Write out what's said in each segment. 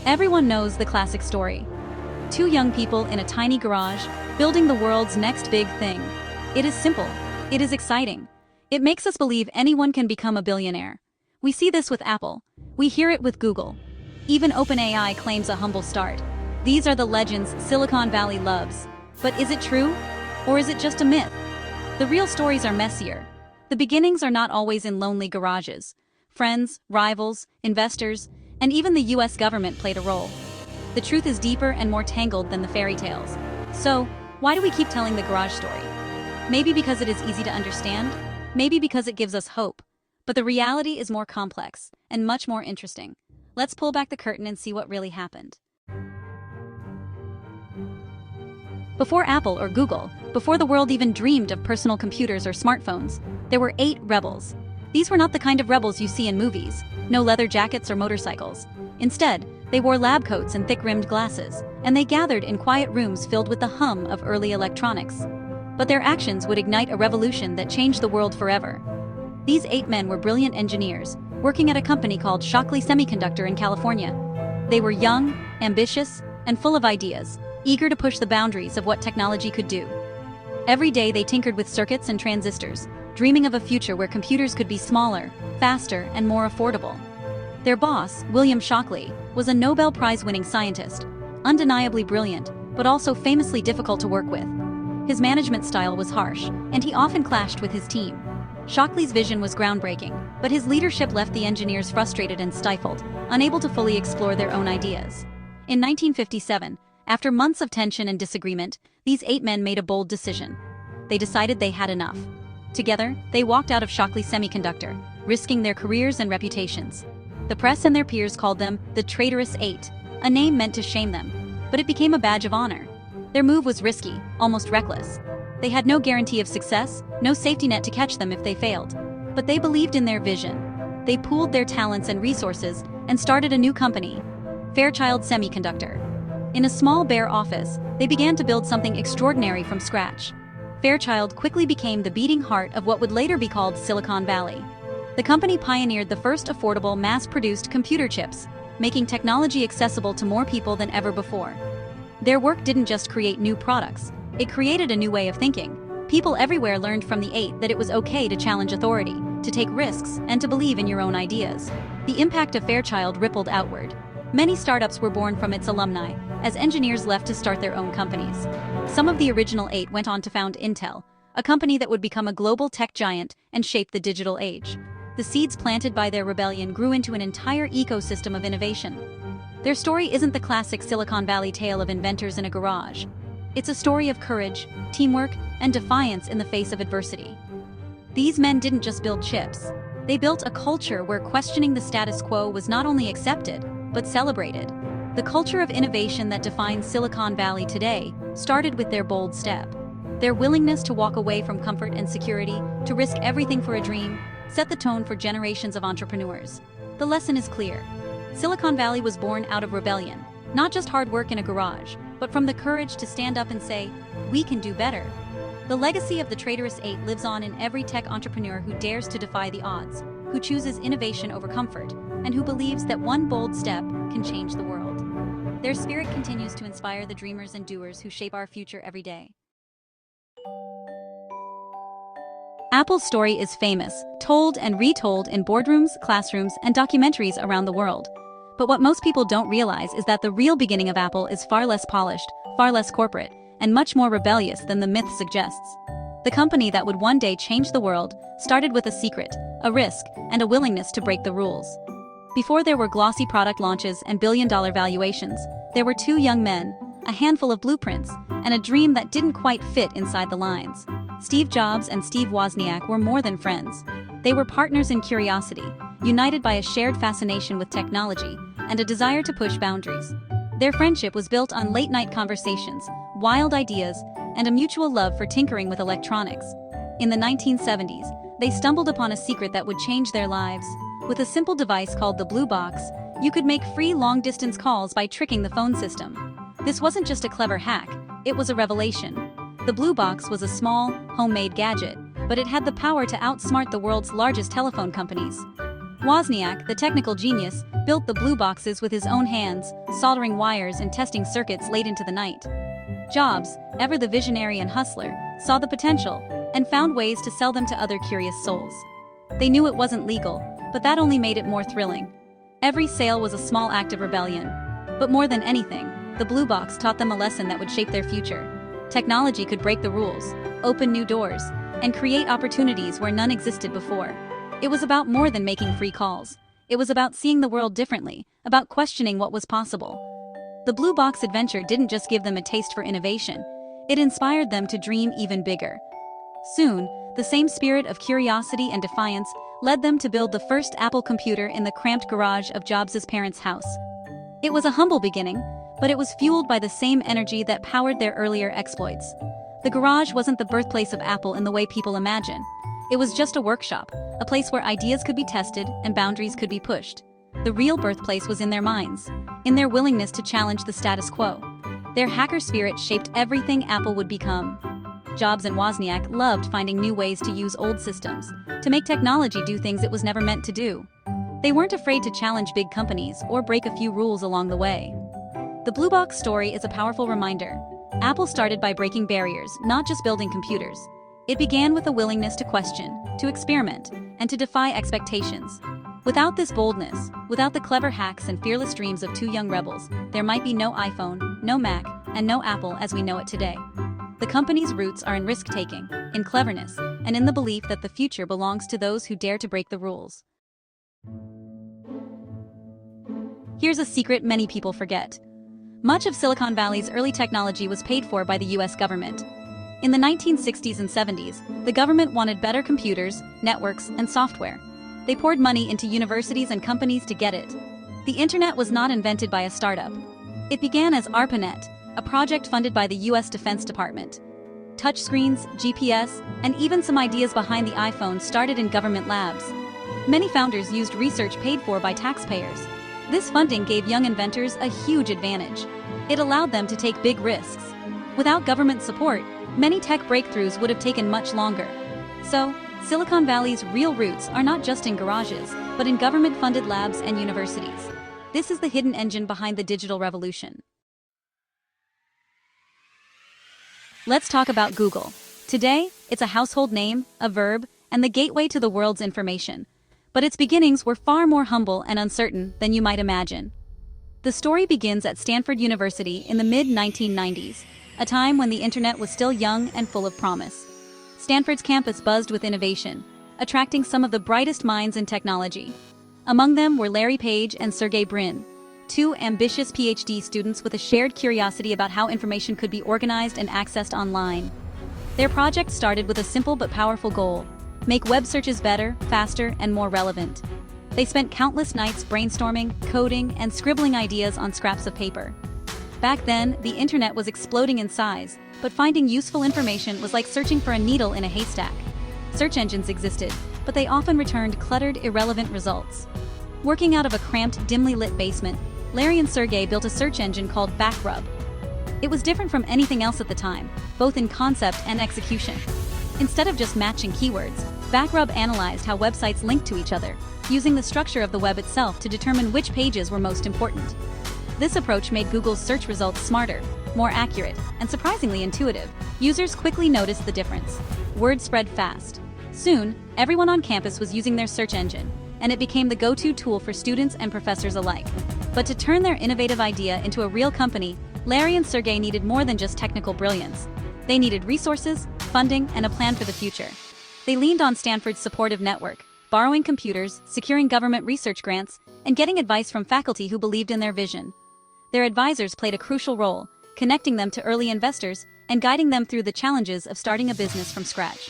Everyone knows the classic story. Two young people in a tiny garage, building the world's next big thing. It is simple. It is exciting. It makes us believe anyone can become a billionaire. We see this with Apple. We hear it with Google. Even OpenAI claims a humble start. These are the legends Silicon Valley loves. But is it true? Or is it just a myth? The real stories are messier. The beginnings are not always in lonely garages. Friends, rivals, investors, and even the US government played a role. The truth is deeper and more tangled than the fairy tales. So, why do we keep telling the garage story? Maybe because it is easy to understand, maybe because it gives us hope. But the reality is more complex and much more interesting. Let's pull back the curtain and see what really happened. Before Apple or Google, before the world even dreamed of personal computers or smartphones, there were 8 rebels. These were not the kind of rebels you see in movies, no leather jackets or motorcycles. Instead, they wore lab coats and thick-rimmed glasses, and they gathered in quiet rooms filled with the hum of early electronics. But their actions would ignite a revolution that changed the world forever. These 8 men were brilliant engineers, working at a company called Shockley Semiconductor in California. They were young, ambitious, and full of ideas, eager to push the boundaries of what technology could do. Every day they tinkered with circuits and transistors, dreaming of a future where computers could be smaller, faster, and more affordable. Their boss, William Shockley, was a Nobel Prize-winning scientist, undeniably brilliant, but also famously difficult to work with. His management style was harsh, and he often clashed with his team. Shockley's vision was groundbreaking, but his leadership left the engineers frustrated and stifled, unable to fully explore their own ideas. In 1957, after months of tension and disagreement, these 8 men made a bold decision. They decided they had enough. Together, they walked out of Shockley Semiconductor, risking their careers and reputations. The press and their peers called them the Traitorous Eight, a name meant to shame them, but it became a badge of honor. Their move was risky, almost reckless. They had no guarantee of success, no safety net to catch them if they failed. But they believed in their vision. They pooled their talents and resources and started a new company, Fairchild Semiconductor. In a small bare office, they began to build something extraordinary from scratch. Fairchild quickly became the beating heart of what would later be called Silicon Valley. The company pioneered the first affordable mass-produced computer chips, making technology accessible to more people than ever before. Their work didn't just create new products, it created a new way of thinking. People everywhere learned from the 8 that it was okay to challenge authority, to take risks, and to believe in your own ideas. The impact of Fairchild rippled outward. Many startups were born from its alumni, as engineers left to start their own companies. Some of the original 8 went on to found Intel, a company that would become a global tech giant and shape the digital age. The seeds planted by their rebellion grew into an entire ecosystem of innovation. Their story isn't the classic Silicon Valley tale of inventors in a garage. It's a story of courage, teamwork, and defiance in the face of adversity. These men didn't just build chips. They built a culture where questioning the status quo was not only accepted, but celebrated. The culture of innovation that defines Silicon Valley today started with their bold step. Their willingness to walk away from comfort and security, to risk everything for a dream, set the tone for generations of entrepreneurs. The lesson is clear. Silicon Valley was born out of rebellion, not just hard work in a garage, but from the courage to stand up and say, "We can do better." The legacy of the Traitorous Eight lives on in every tech entrepreneur who dares to defy the odds, who chooses innovation over comfort, and who believes that one bold step can change the world. Their spirit continues to inspire the dreamers and doers who shape our future every day. Apple's story is famous, told and retold in boardrooms, classrooms, and documentaries around the world. But what most people don't realize is that the real beginning of Apple is far less polished, far less corporate, and much more rebellious than the myth suggests. The company that would one day change the world started with a secret, a risk, and a willingness to break the rules. Before there were glossy product launches and billion-dollar valuations, there were 2 young men, a handful of blueprints, and a dream that didn't quite fit inside the lines. Steve Jobs and Steve Wozniak were more than friends. They were partners in curiosity, united by a shared fascination with technology and a desire to push boundaries. Their friendship was built on late-night conversations, wild ideas, and a mutual love for tinkering with electronics. In the 1970s, they stumbled upon a secret that would change their lives. With a simple device called the Blue Box, you could make free long-distance calls by tricking the phone system. This wasn't just a clever hack, it was a revelation. The Blue Box was a small, homemade gadget, but it had the power to outsmart the world's largest telephone companies. Wozniak, the technical genius, built the blue boxes with his own hands, soldering wires and testing circuits late into the night. Jobs, ever the visionary and hustler, saw the potential and found ways to sell them to other curious souls. They knew it wasn't legal, but that only made it more thrilling. Every sale was a small act of rebellion. But more than anything, the blue box taught them a lesson that would shape their future. Technology could break the rules, open new doors, and create opportunities where none existed before. It was about more than making free calls. It was about seeing the world differently, about questioning what was possible. The blue box adventure didn't just give them a taste for innovation, it inspired them to dream even bigger. Soon, the same spirit of curiosity and defiance led them to build the first Apple computer in the cramped garage of Jobs' parents' house. It was a humble beginning, but it was fueled by the same energy that powered their earlier exploits. The garage wasn't the birthplace of Apple in the way people imagine. It was just a workshop, a place where ideas could be tested and boundaries could be pushed. The real birthplace was in their minds, in their willingness to challenge the status quo. Their hacker spirit shaped everything Apple would become. Jobs and Wozniak loved finding new ways to use old systems, to make technology do things it was never meant to do. They weren't afraid to challenge big companies or break a few rules along the way. The Blue Box story is a powerful reminder. Apple started by breaking barriers, not just building computers. It began with a willingness to question, to experiment, and to defy expectations. Without this boldness, without the clever hacks and fearless dreams of two young rebels, there might be no iPhone, no Mac, and no Apple as we know it today. The company's roots are in risk-taking, in cleverness, and in the belief that the future belongs to those who dare to break the rules. Here's a secret many people forget. Much of Silicon Valley's early technology was paid for by the US government. In the 1960s and 70s, the government wanted better computers, networks, and software. They poured money into universities and companies to get it. The internet was not invented by a startup. It began as ARPANET, a project funded by the US Defense Department. Touchscreens, GPS, and even some ideas behind the iPhone started in government labs. Many founders used research paid for by taxpayers. This funding gave young inventors a huge advantage. It allowed them to take big risks. Without government support, many tech breakthroughs would have taken much longer. So, Silicon Valley's real roots are not just in garages, but in government-funded labs and universities. This is the hidden engine behind the digital revolution. Let's talk about Google. Today, it's a household name, a verb, and the gateway to the world's information. But its beginnings were far more humble and uncertain than you might imagine. The story begins at Stanford University in the mid-1990s, a time when the internet was still young and full of promise. Stanford's campus buzzed with innovation, attracting some of the brightest minds in technology. Among them were Larry Page and Sergey Brin, two ambitious PhD students with a shared curiosity about how information could be organized and accessed online. Their project started with a simple but powerful goal: make web searches better, faster, and more relevant. They spent countless nights brainstorming, coding, and scribbling ideas on scraps of paper. Back then, the internet was exploding in size, but finding useful information was like searching for a needle in a haystack. Search engines existed, but they often returned cluttered, irrelevant results. Working out of a cramped, dimly lit basement, Larry and Sergey built a search engine called Backrub. It was different from anything else at the time, both in concept and execution. Instead of just matching keywords, Backrub analyzed how websites linked to each other, using the structure of the web itself to determine which pages were most important. This approach made Google's search results smarter, more accurate, and surprisingly intuitive. Users quickly noticed the difference. Word spread fast. Soon, everyone on campus was using their search engine, and it became the go-to tool for students and professors alike. But to turn their innovative idea into a real company, Larry and Sergey needed more than just technical brilliance. They needed resources, funding, and a plan for the future. They leaned on Stanford's supportive network, borrowing computers, securing government research grants, and getting advice from faculty who believed in their vision. Their advisors played a crucial role, connecting them to early investors and guiding them through the challenges of starting a business from scratch.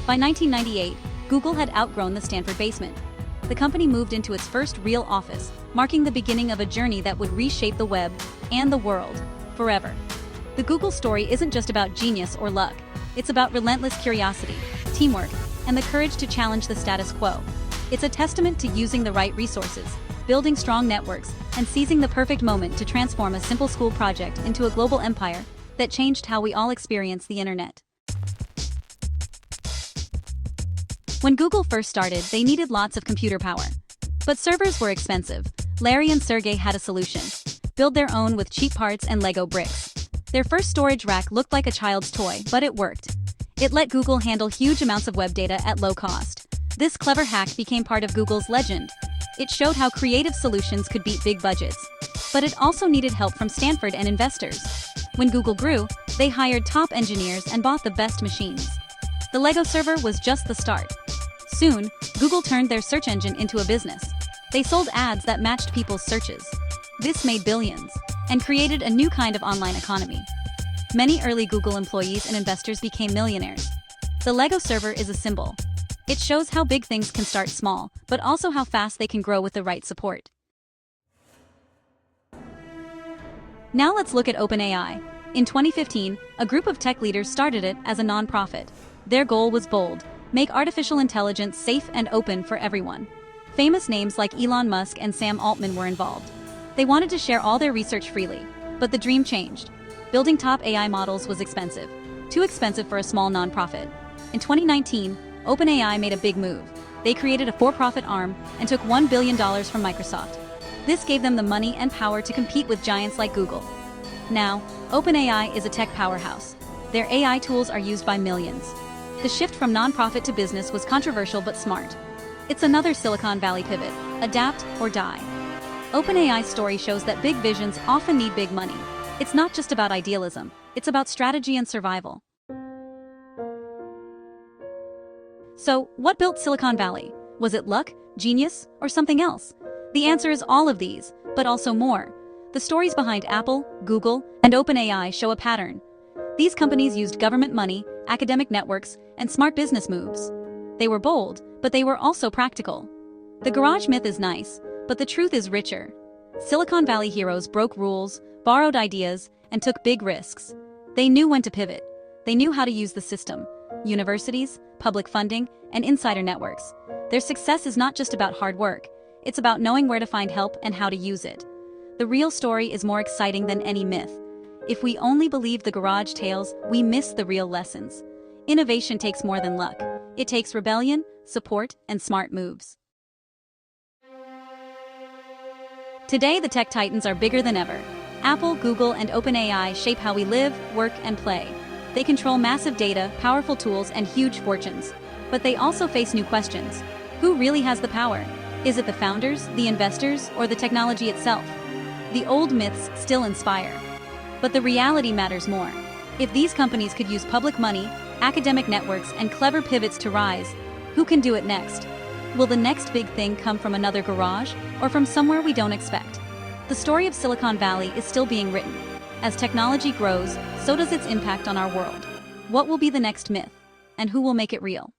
By 1998, Google had outgrown the Stanford basement. The company moved into its first real office, marking the beginning of a journey that would reshape the web and the world forever. The Google story isn't just about genius or luck. It's about relentless curiosity, teamwork, and the courage to challenge the status quo. It's a testament to using the right resources, building strong networks, and seizing the perfect moment to transform a simple school project into a global empire that changed how we all experience the internet. When Google first started, they needed lots of computer power. But servers were expensive. Larry and Sergey had a solution. Build their own with cheap parts and Lego bricks. Their first storage rack looked like a child's toy, but it worked. It let Google handle huge amounts of web data at low cost. This clever hack became part of Google's legend. It showed how creative solutions could beat big budgets. But it also needed help from Stanford and investors. When Google grew, they hired top engineers and bought the best machines. The Lego server was just the start. Soon, Google turned their search engine into a business. They sold ads that matched people's searches. This made billions and created a new kind of online economy. Many early Google employees and investors became millionaires. The Lego server is a symbol. It shows how big things can start small, but also how fast they can grow with the right support. Now let's look at OpenAI. In 2015, a group of tech leaders started it as a nonprofit. Their goal was bold: make artificial intelligence safe and open for everyone. Famous names like Elon Musk and Sam Altman were involved. They wanted to share all their research freely, but the dream changed. Building top AI models was expensive, too expensive for a small nonprofit. In 2019, OpenAI made a big move. They created a for-profit arm and took $1 billion from Microsoft. This gave them the money and power to compete with giants like Google. Now, OpenAI is a tech powerhouse. Their AI tools are used by millions. The shift from nonprofit to business was controversial but smart. It's another Silicon Valley pivot: adapt or die. OpenAI's story shows that big visions often need big money. It's not just about idealism, it's about strategy and survival. So, what built Silicon Valley? Was it luck, genius, or something else? The answer is all of these, but also more. The stories behind Apple, Google, and OpenAI show a pattern. These companies used government money, academic networks, and smart business moves. They were bold, but they were also practical. The garage myth is nice, but the truth is richer. Silicon Valley heroes broke rules, borrowed ideas, and took big risks. They knew when to pivot. They knew how to use the system: universities, public funding, and insider networks. Their success is not just about hard work. It's about knowing where to find help and how to use it. The real story is more exciting than any myth. If we only believe the garage tales, we miss the real lessons. Innovation takes more than luck. It takes rebellion, support, and smart moves. Today, the tech titans are bigger than ever. Apple, Google, and OpenAI shape how we live, work, and play. They control massive data, powerful tools, and huge fortunes. But they also face new questions. Who really has the power? Is it the founders, the investors, or the technology itself? The old myths still inspire. But the reality matters more. If these companies could use public money, academic networks, and clever pivots to rise, who can do it next? Will the next big thing come from another garage, or from somewhere we don't expect? The story of Silicon Valley is still being written. As technology grows, so does its impact on our world. What will be the next myth? And who will make it real?